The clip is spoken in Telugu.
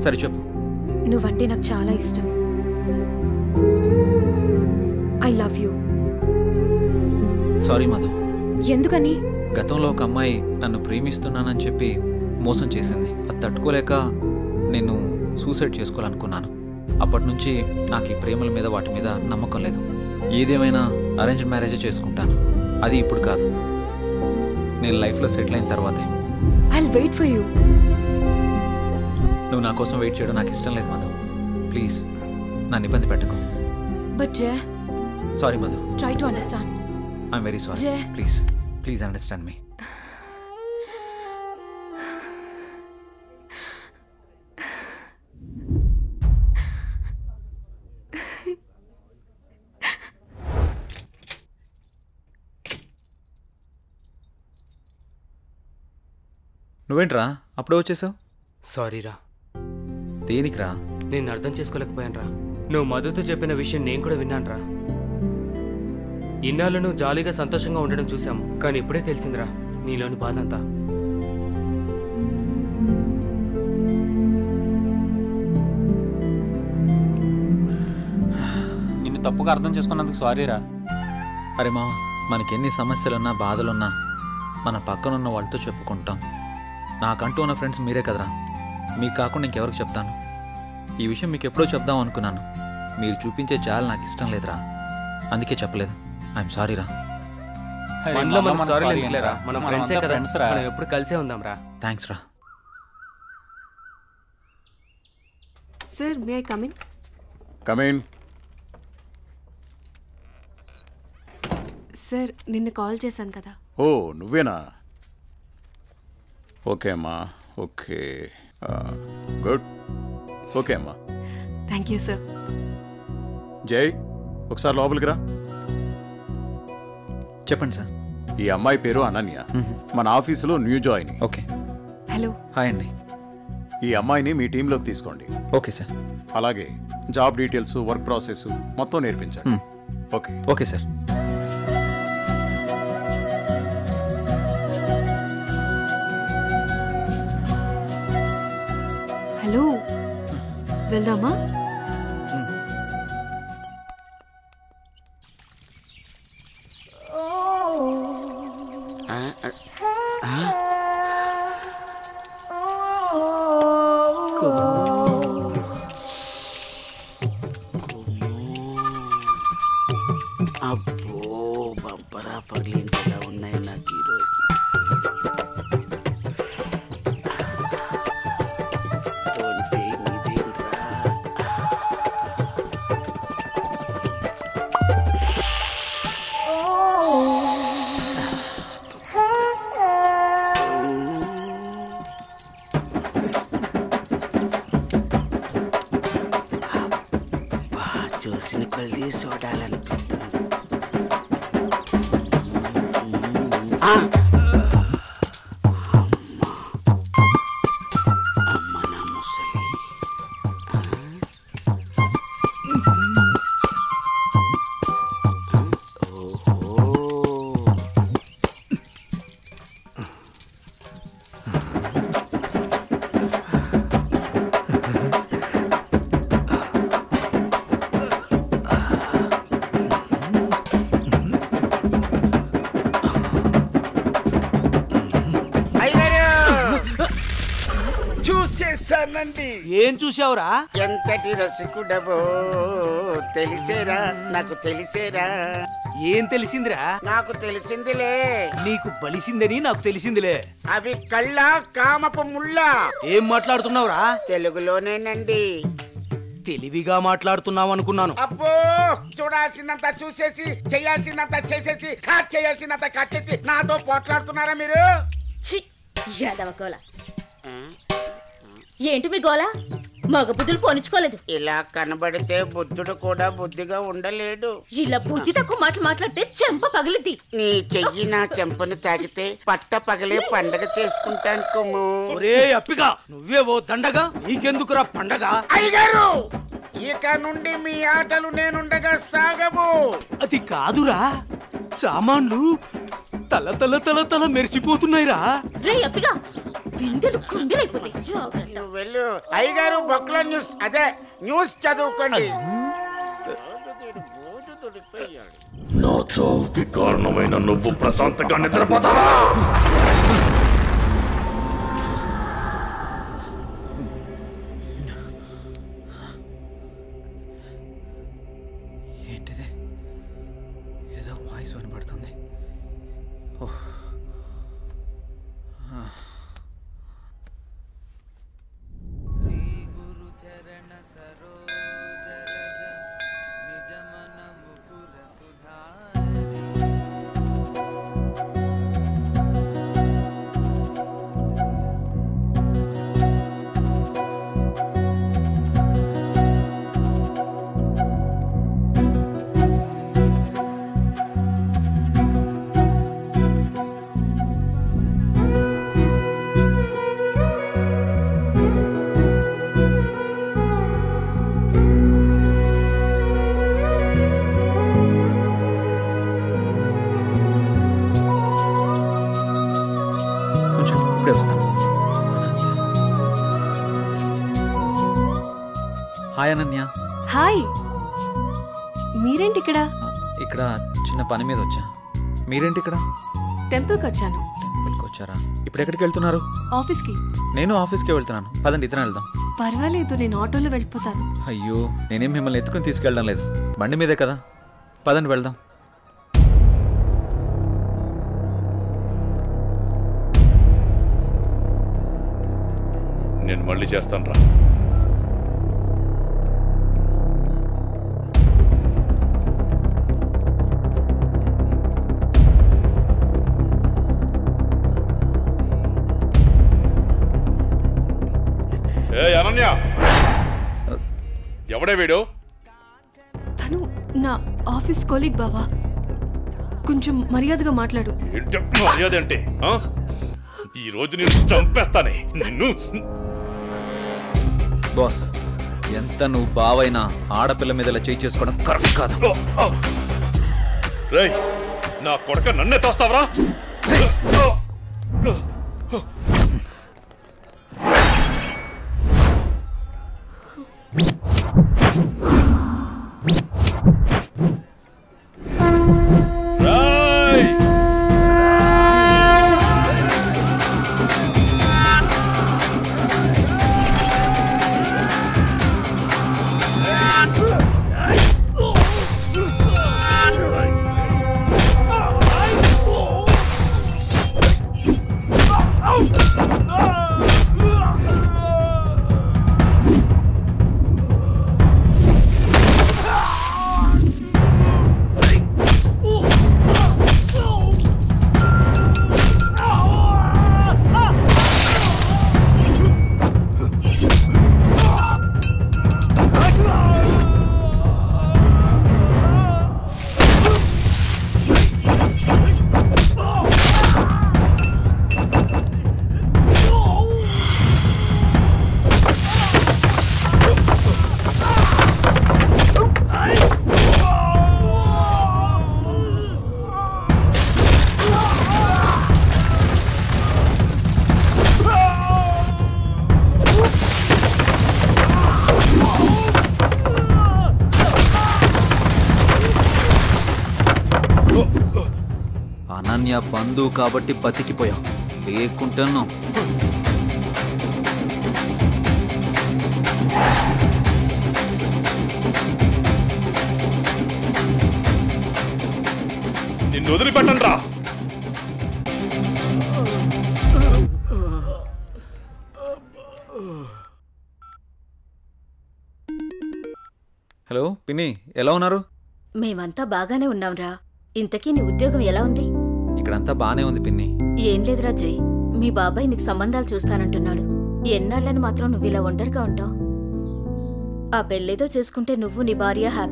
సరే చెప్పు. నువ్వంటే నాకు చాలా ఇష్టం. I love you. Sorry Madhu. ఎందుకని? గతంలో ఒక అమ్మాయి నన్ను ప్రేమిస్తున్నానని చెప్పి మోసం చేసింది. అది తట్టుకోలేక నేను సూసైడ్ చేసుకోవాలనుకున్నాను. అప్పటి నుంచి నాకు ఈ ప్రేమల మీద వాటి మీద నమ్మకం లేదు. ఏదేమైనా అరేంజ్ మ్యారేజే చేసుకుంటాను. అది ఇప్పుడు కాదు, నేను లైఫ్లో సెటిల్ అయిన తర్వాతే. I'll wait for you. నువ్వు నా కోసం వెయిట్ చేయడం నాకు ఇష్టం లేదు మధు. ప్లీజ్ నన్ను ఇబ్బంది పెట్టకు. But Jay, sorry Madhu. Try to understand. I'm very sorry. Jay, please please understand me. నువ్వేంట్రా అప్పుడే వచ్చేసావు? సారీరా. దేనికిరా? నేను అర్థం చేసుకోలేకపోయానురా. నువ్వు మధుతో చెప్పిన విషయం నేను కూడా విన్నానురా. ఇన్నాళ్ళు నువ్వు జాలీగా సంతోషంగా ఉండడం చూసాము, కానీ ఇప్పుడే తెలిసిందిరా నీలోని బాధ అంతా. నిన్ను తప్పుగా అర్థం చేసుకున్నందుకు సారీరా. అరే మామ, మనకెన్ని సమస్యలున్నా బాధలున్నా మన పక్కనున్న వాళ్ళతో చెప్పుకుంటాం. నాకంటూ ఉన్న ఫ్రెండ్స్ మీరే కదరా. మీకు కాకుండా ఇంకెవరికి చెప్తాను? ఈ విషయం మీకు ఎప్పుడో చెప్దాం అనుకున్నాను. మీరు చూపించే చాలా నాకు ఇష్టం లేదురా, అందుకే చెప్పలేదు. ఐఎమ్ సారీరా. మనలో మనం సారీ లేదురా, మనం ఫ్రెండ్సే కదా, మనం ఎప్పుడు కలిసే ఉందాంరా. థ్యాంక్స్ రా. Sir, may I come in? Come in. Sir, నిన్న కాల్ చేశాను కదా. ఓ నువ్వేనా? ఓకే అమ్మా, ఓకే, గుడ్. ఓకే అమ్మా. Thank you sir. జై, ఒకసారి లోపలికి రా. చెప్పండి సార్. ఈ అమ్మాయి పేరు అనన్య, మన ఆఫీసులో new join. Okay. Hello. Hi అండి. ఈ అమ్మాయిని మీ టీంలోకి తీసుకోండి. Okay sir. అలాగే జాబ్ డీటెయిల్స్, వర్క్ ప్రాసెస్ మొత్తం నేర్పించండి. ఓకే. Okay sir. హలో, వెళ్దామా? అబ్బో, బంపరా పగిలించేలా ఉన్నాయి నాకు ఈరోజు. చూసిన కొద్ది చూడాలనిపిస్తుంది. అమ్మ నా ముసలి. చూసేసానండి. ఏం చూసావురా? ఎంతటి రసికుడవో తెలిసేరా, నాకు తెలిసేరా. ఏం తెలిసిందిరా? నాకు తెలిసిందిలే. నీకు బలిసిందని నాకు తెలిసిందిలే. అవి కళ్ళ కామపు ముళ్ళ. ఏం మాట్లాడుతున్నావురా? తెలుగులోనేనండి. తెలివిగా మాట్లాడుతున్నావు అనుకున్నాను. అబ్బో, చూడాల్సినంత చూసేసి, చేయాల్సినంత చేసేసి, కట్ చేయాల్సినంత కట్ చేసి నాతో పోట్లాడుతున్నారా మీరు? ఏంటి మీ గోల? మగ బుద్ధులు పోనిచ్చుకోలేదు. ఇలా కనబడితే బుద్ధుడు కూడా బుద్ధిగా ఉండలేడు. ఇలా బుద్ధి తక్కువ మాటలు మాట్లాడితే చెంప పగిలిద్ది. నీ చెయ్యి నా చెంపను తాగితే పట్ట పగలే పండగ చేసుకుంటాను కుమ్ము. ఒరే అప్పిగా, నువ్వే ఓ దండగా, నీకెందుకురా పండగ? అయ్యగారు, ఇక నుండి మీ ఆటలు నేనుండగా సాగవు. అది కాదురా, సామాన్లు తల తల తల తల మెరిసిపోతున్నాయిరా. రే అప్పిగా, బిందెలు కుండెలైపోతాయి. జాగ్రత్త. నువ్వు వెళ్ళు. అయ్యగారు బొక్కల న్యూస్ అదే న్యూస్ చదువుకోండి. నా చావుకి కారణమైన నువ్వు ప్రశాంతంగా నిద్రపోతావా? ఏంటిది? ఏదో వాయిస్ వినపడుతుంది. ఓహ్. శ్రీ గురు చరణ సరోజ రజ నిజ మన ముకుర సుధారి. కొంచెం ఇప్పుడే వస్తాను. హాయ్ అనన్య. హాయ్, మీరేంటి ఇక్కడ? ఇక్కడ చిన్న పని మీద వచ్చా. మీరేంటి ఇక్కడ? టెంపుల్కి వచ్చాను. టెంపుల్కి వచ్చారా? ఇప్పుడు ఎక్కడికి వెళ్తున్నారు? ఆఫీస్కి. నేను ఆఫీస్కి వెళ్తున్నాను. పదండి, ఇద్దరం వెళ్దాం. పర్వాలేదు, నేను ఆటోలో వెళ్ళిపోతాను. అయ్యో, నేనేం మిమ్మల్ని ఎత్తుకుని తీసుకెళ్ళడం లేదు, బండి మీదే కదా. పదండి వెళ్దాం. నేను మళ్ళీ చేస్తాను రా. ఏ అనన్య, ఎవడే వీడు? తను నా ఆఫీస్ కొలీగ్ బావా. కొంచెం మర్యాదగా మాట్లాడు. ఏంటి మర్యాద అంటే? ఈ రోజు నేను చంపేస్తానే నిన్ను. బాస్, ఎంత నువ్వు బావైనా ఆడపిల్ల మీద ఇలా చేయి చేసుకోవడం కరెక్ట్ కాదు. రేయ్, నా కొడక నన్నే తోస్తావరా? అనన్య బంధువు కాబట్టి బతికిపోయావు, లేకుంటాను. నిన్ను వదిలిపెట్టను రా. హలో పిన్ని, ఎలా ఉన్నారు? మేమంతా బాగానే ఉన్నాంరా. ఇంతకీ నీ ఉద్యోగం ఎలా ఉంది? ఇక్కడంతా బానే ఉంది పిన్ని. ఏం లేదురా జై, మీ బాబాయ్ నీకు సంబంధాలు చూస్తానంటున్నాడు. ఎన్నాళ్ళని మాత్రం నువ్వు ఇలా ఒంటరిగా ఉంటావు? ఆ పెళ్ళేదో చేసుకుంటే నువ్వు నీ భార్య హ్యాపీ